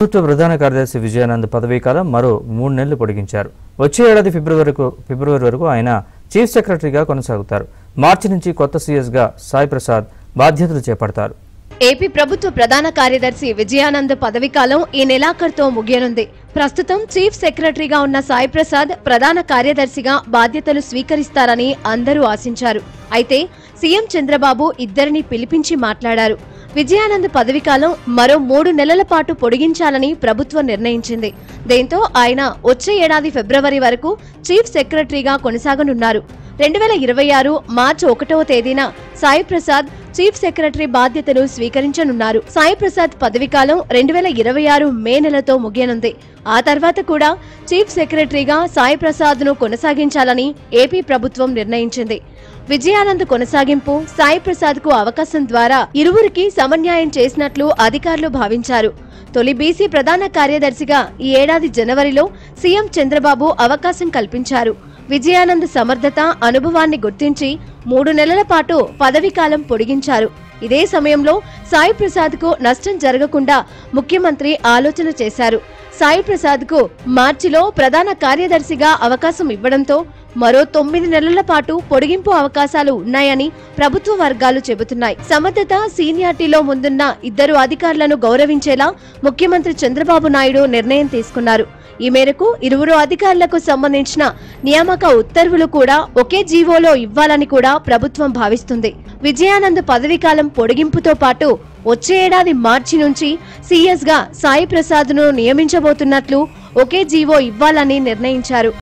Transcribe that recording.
ప్రభుత్వ ప్రధాన కార్యదర్శి విజయానంద్ పదవీ కాలం మరో 3 నెలలు పొడిగించారు. వచ్చే ఏడాది ఫిబ్రవరి వరకు ఆయన చీఫ్ సెక్రటరీగా కొనసాగుతారు. మార్చి నుంచి కొత్త సీఎస్గా సాయి ప్రసాద్ బాధ్యతలు చేపడతారు. ఏపీ ప్రభుత్వ ప్రధాన కార్యదర్శి విజయానంద్ పదవీకాలం ఈ నెలాఖరుతో ముగియనుంది. ప్రస్తుతం చీఫ్ సెక్రటరీగా ఉన్న సాయి ప్రసాద్ ప్రధాన కార్యదర్శిగా బాధ్యతలు స్వీకరిస్తారని అందరూ ఆశించారు. అయితే సీఎం చంద్రబాబు ఇద్దరిని పిలిపించి మాట్లాడారు. విజయానంద్ పదవీకాలం మరో 3 నెలల పాటు పొడిగించాలని ప్రభుత్వం నిర్ణయించింది. దీంతో ఆయన వచ్చే ఏడాది ఫిబ్రవరి వరకు చీఫ్ సెక్రటరీగా కొనసాగనున్నారు. 2026 మార్చి 1వ తేదీన సాయి ప్రసాద్ చీఫ్ సెక్రటరీ బాధ్యతలు స్వీకరించనున్నారు. సాయి ప్రసాద్ పదవీకాలం 2026 మే నెలతో ముగియనుంది. ఆ తర్వాత కూడా చీఫ్ సెక్రటరీగా సాయి ప్రసాద్ ను కొనసాగించాలని ఏపీ ప్రభుత్వం నిర్ణయించింది. విజయానంద్ కొనసాగింపు సాయి ప్రసాద్ కు అవకాశం ద్వారా ఇరువురికి సమన్యాయం చేసినట్లు అధికారులు భావించారు. తొలి బీసీ ప్రధాన కార్యదర్శిగా ఈ ఏడాది జనవరిలో సీఎం చంద్రబాబు అవకాశం కల్పించారు. విజయానంద్ సమర్థత, అనుభవాన్ని గుర్తించి 3 నెలల పాటు పదవీకాలం పొడిగించారు. ఇదే సమయంలో సాయి ప్రసాద్ కు నష్టం జరగకుండా ముఖ్యమంత్రి ఆలోచన చేశారు. సాయి ప్రసాద్ కు మార్చిలో ప్రధాన కార్యదర్శిగా అవకాశం ఇవ్వడంతో మరో 9 నెలల పాటు పొడిగింపు అవకాశాలు ఉన్నాయని ప్రభుత్వ వర్గాలు చెబుతున్నాయి. సమర్థత, సీనియారిటీలో ముందున్న ఇద్దరు అధికారులను గౌరవించేలా ముఖ్యమంత్రి చంద్రబాబు నాయుడు నిర్ణయం తీసుకున్నారు. ఈ మేరకు ఇరువురు అధికారులకు సంబంధించిన నియామక ఉత్తర్వులు కూడా ఒకే జీవోలో ఇవ్వాలని కూడా ప్రభుత్వం భావిస్తుంది. విజయానంద్ పదవీకాలం పొడిగింపుతో పాటు వచ్చే ఏడాది మార్చి నుంచి సీఎస్ గా సాయి ప్రసాద్ ను నియమించబోతున్నట్లు ఒకే జీవో ఇవ్వాలని నిర్ణయించారు.